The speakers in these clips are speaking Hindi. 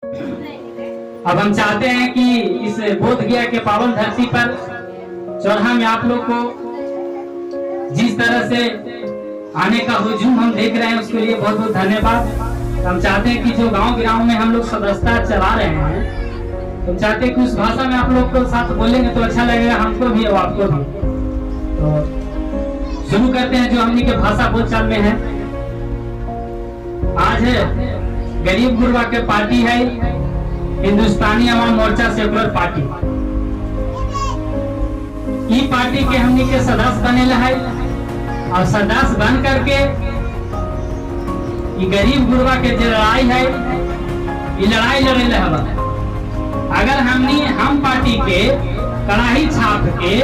अब हम चाहते हैं कि इस बोध गया के पावन धरती पर चौराहा में आप लोग को जिस तरह से आने का हुजूम हम देख रहे हैं उसके लिए बहुत बहुत धन्यवाद। हम चाहते हैं कि जो गांव में हम लोग सदस्यता चला रहे हैं, तो हम चाहते हैं कि उस भाषा में आप लोग को साथ बोलेंगे तो अच्छा लगेगा, हमको भी और आपको भी। तो शुरू करते हैं जो हमनी के भाषा बोलचाल में है। आज गरीब गुरबा के पार्टी है हिंदुस्तानी अवाम मोर्चा सेकुलर पार्टी। ई पार्टी के हमनी के सदस्य बनेला है और सदस्य बन करके ये गरीब गुरबा के जो लड़ाई है ये लड़ाई लड़ेला है। अगर हम पार्टी के कड़ाही छाप के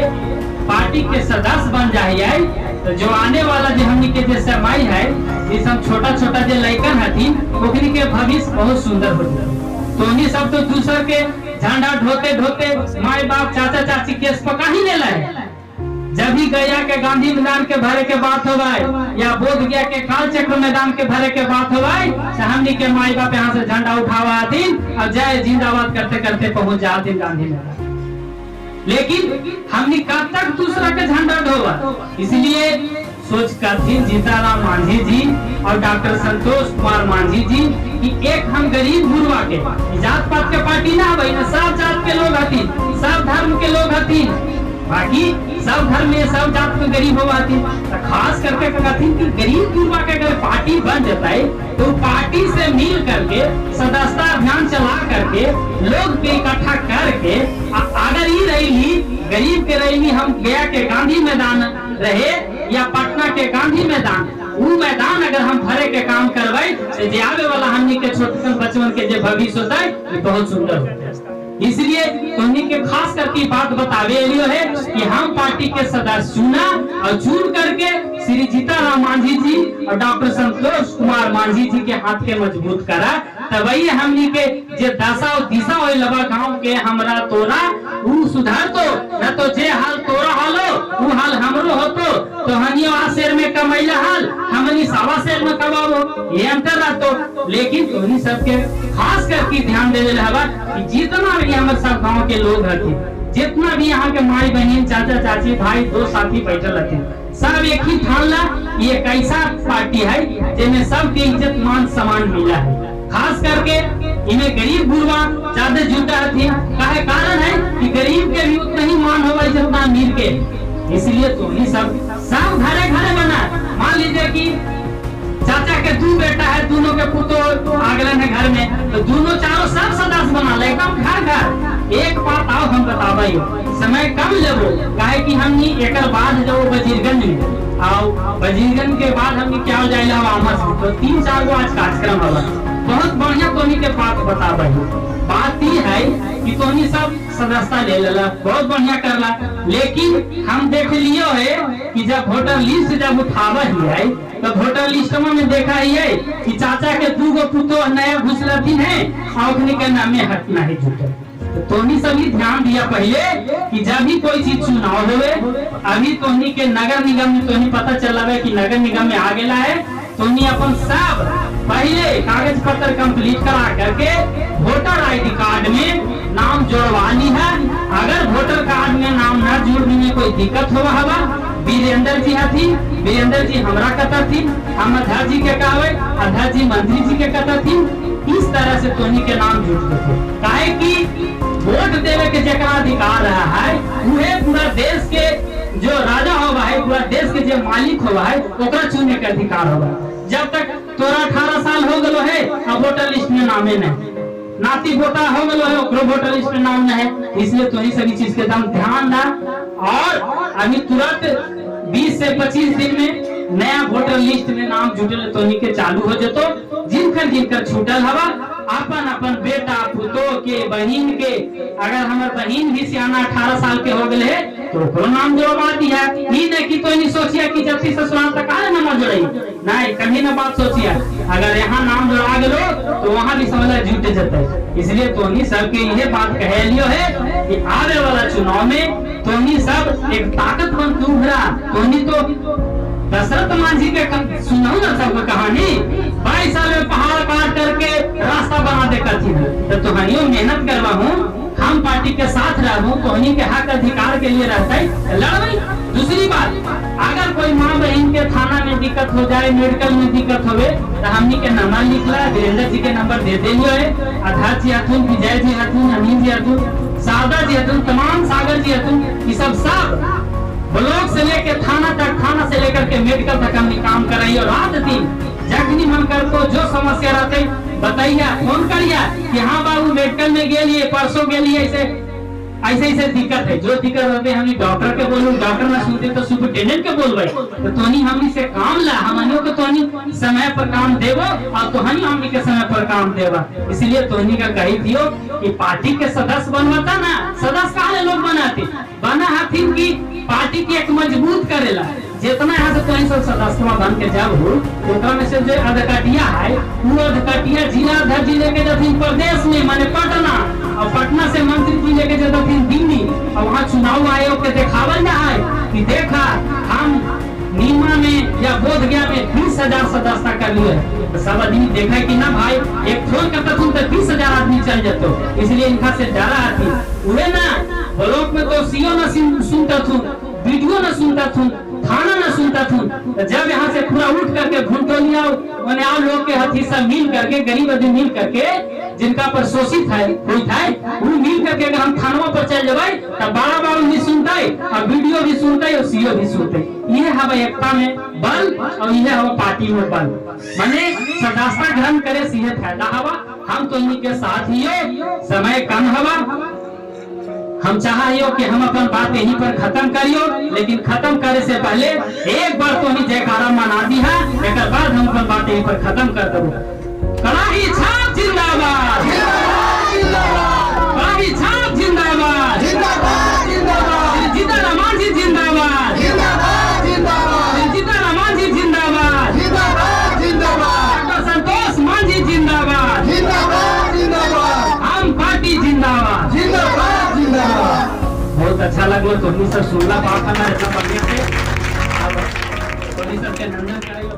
पार्टी के सदस्य बन जाइए तो जो आने वाला जो हमनी के जो समय है, ये सब छोटा छोटा जो लड़कन हथिन ओकरी के भविष्य बहुत सुंदर हो जाए। तो उन्हीं सब तो दूसर के झंडा ढोते ढोते माई बाप चाचा चाची केस पका ही ले लाए। जब भी गया के गांधी मैदान के भरे के बात हो या बोध गया के काल चक्र मैदान के भरे के बात हो तो हमनी के माई बाप यहाँ से झंडा उठावा आतीन और जय जिंदाबाद करते करते पहुंच जाते गांधी मैदान। लेकिन हमने कब तक दूसरा के झंडा ढोवा? इसलिए सोच कर थी जीताराम मांझी जी और डॉक्टर संतोष कुमार मांझी जी कि एक हम गरीब गुरबा के जात पात के पार्टी ना भाई ना, सब जात के लोग हती, सब धर्म के लोग हती, बाकी सब धर्म में सब जात में गरीब हो आती। तो खास करके कहती कि गरीब गुरबा के अगर पार्टी बन जाता है तो पार्टी से मिल करके सदस्यता अभियान चला करके लोग के इकट्ठा करके अगर ये रही गरीब के रही हम गया के गांधी मैदान रहे या पटना के गांधी मैदान, वो मैदान अगर हम भरे के काम करवाए तो जे आवे वाला हमनी के छोटे बचपन के जो भविष्य होता है ये बहुत सुंदर होता है। इसलिए तुम्हें के खास करके बात बतावे लियो है कि हम पार्टी के सदस्य चुना और चुन करके श्री जीताराम मांझी जी और डॉक्टर संतोष कुमार मांझी जी के हाथ के मजबूत करा, तभी हमनी के जे दशा और दिशा हो लबा गांव के हमरा तोरा वो सुधार तो न तो जे हाल तोरा हालो वो हाल हमरो होतो तो हनियो आशेर में कमैला हाल हमनी सवा शेर में कमाबो ये अंतर रहतो। लेकिन उन्हीं सबके खास करके ध्यान देवे हवा कि जितना भी हमारे सब गांव के लोग रहते, जितना भी यहाँ के माई बहन चाचा चाची भाई दो साथी बैठे रहते, सब एक ही ठान ला ये कैसा पार्टी है जिनमें सबके इज्जत मान सम्मान मिला है। खास करके इन्हें गरीब गुरबा ज्यादा जुटा थी, काहे कारण है कि गरीब के भी उतना ही मान होगा जितना अमीर के। इसलिए तो ही सब घरे घरे बना। मान लीजिए कि चाचा के दो बेटा है, दोनों के पुतो आगले है घर में, तो दोनों चारों सब सदस्य बना ले घर घर। एक बात आओ हम बताबे समय कम लेबो काहे कि हमनी एक बाद जब वजीरगंज में आओ, वजीरगंज के बाद हमनी क्या हो जाएगा आमस, तो 3-4 गो आज कार्यक्रम होला। बहुत बढ़िया तोनी के बात बताबे। बात ये है कि तोनी सब सदस्यता ले लेला, बहुत बढ़िया करला, लेकिन हम देख लियो है कि जब वोटर लिस्ट जब उठावा ही है तो वोटर लिस्ट में देखा ही है कि चाचा के 2 गो पुतो नया घुसलथिन है और उन्हीं के नाम में हट नहीं जुटे। तो तोनी सभी ध्यान दिया पहले कि जब भी कोई चीज चुनाव होवे, अभी तोनी के नगर निगम में तोनी पता चलावे कि नगर निगम में आ गेला है, तोनी अपन सब पहले कागज पत्र कंप्लीट करा करके वोटर आईडी कार्ड में नाम जोड़वा ली है। अगर वोटर कार्ड में नाम न जोड़ने में कोई दिक्कत हुआ हवा, वीरेंद्र जी हथी, वीरेंद्र जी हमरा कथा थी, हम अध्यक्ष जी के कहवे, अध्यक्ष जी मंत्री जी के कथा थी। इस तरह से तोनी के नाम जुड़ते थे, काहे कि वोट देवे के जकरा अधिकार रहा है उहे पूरा देश के जो राजा होगा है, पूरा देश के जो मालिक होगा है ओकरा चुने के अधिकार होगा। जब तक तोरा 18 साल हो गलो है अब वोटर लिस्ट में नामे नहीं, नाती पोता हो गलो है ओकरो वोटर लिस्ट में नाम नहीं है। इसलिए तो ही सभी चीज के दम ध्यान दा और अभी तुरंत 20 से 25 दिन में नया वोटर लिस्ट में नाम जुटल तोनी के चालू हो जतो। जिनकर छूटल हवा अपन अपन बेटा पुतो के बहन के, अगर हमार बहन भी सियाना 18 साल के हो गए तो ओकरो नाम जोड़वा दिया। ही नहीं कि तो नहीं सोचिया कि जब से ससुराल तक आए नाम जोड़े, नहीं कभी ना बात सोचिया। अगर यहाँ नाम जोड़ा गेलो तो वहाँ भी समझ जुट जते। इसलिए तोनी सबके यह बात कह लियो है कि आने वाला चुनाव में तोनी सब एक ताकतवर उभरा। तोनी तो दशरथ मांझी के सुनाऊ ना सबको कहानी, 22 साल में पहाड़ पार करके रास्ता बना देकर थी, तो मेहनत करवा हूँ, हम पार्टी के साथ रहूं तो उन्हीं के हक अधिकार के लिए रहता है लड़ाई। दूसरी बात, अगर कोई माँ बहन के थाना में दिक्कत हो जाए, मेडिकल में दिक्कत होवे, तो हमनी के नंबर लिखला, वीरेंद्र जी के नंबर दे देंगे है। आधार जी हथुन, विजय जी हथुन, अनिल जी हथुन, सादा जी हथुन, तमाम सागर जी हथुन, ये सब ब्लॉक से लेकर थाना तक, थाना से लेकर के मेडिकल तक हमने काम कराई। और रात दिन जखनी मन कर को जो समस्या रहते बताइए, फोन करिए कि हाँ बाबू मेडिकल में गेलिए, परसों गेलिए, ऐसे दिक्कत है। जो दिक्कत रहते हमने डॉक्टर के बोलू, डॉक्टर ना सुनते तो सुपरिटेंडेंट के बोलबे, तो तोनी हमनी से काम ला, हमनियों को तोनी समय पर काम देवो और तोहनी हमनी के समय पर काम देवा। इसलिए तोनी का कही दियो कि पार्टी के सदस्य बनवाता ना, सदस्य काहे लोग बनाते बना हथिन की पार्टी की एक मजबूत करेला। जितना यहाँ से तो सब सदस्य बन के जब हो, तो में से जो अधकटिया है, वो अधकटिया जिला अध्यक्ष जी लेके जाती प्रदेश में, माने पटना, और पटना से मंत्री जी लेके जाती दिल्ली, और वहाँ चुनाव आयोग के देखावल जाए कि देखा हम नीमा में या बोध गया में 20,000 सदस्यता कर लिए। तो सब आदमी देखा कि ना भाई एक फोन करता तुम तो 20,000 आदमी चल जाते, इसलिए इनका से डरा आती हुए ना। ब्लॉक में तो सीओ न सुनता थू, वीडियो न सुनता थू, थाना न सुनता थू। जब यहाँ से पूरा उठ करके घुटोलिया लोग के हथी सब मिल करके, गरीब आदमी मिल करके, जिनका पर शोषित है वो मिल करके अगर हम थानवा पर चल जाए तो बारह बार भी सुनता है और वीडियो भी सुनता है और सीओ भी सुनते है। ये हवा एकता में बल और ये हवा पार्टी में बल, माने सदस्यता ग्रहण करे से फायदा हवा। हम तो इन्हीं के साथ ही समय कम हवा, हम चाहिए कि हम अपन बात यहीं पर खत्म करियो, लेकिन खत्म करे से पहले एक बार तो ही जयकारा मना दी है, एक बाद हम अपन बात यहीं पर खत्म कर दो। कड़ाही छाप जिंदाबाद, कड़ाही छाप जिंदाबाद, जीता रमान जी जिंदाबाद, जीता रमान जी जिंदाबाद, डॉक्टर संतोष मान जी जिंदाबाद, हम पार्टी जिंदाबाद। बहुत अच्छा लगे तो सब सुनला बात हमारे बढ़िया से, सब के नंदन कराइए।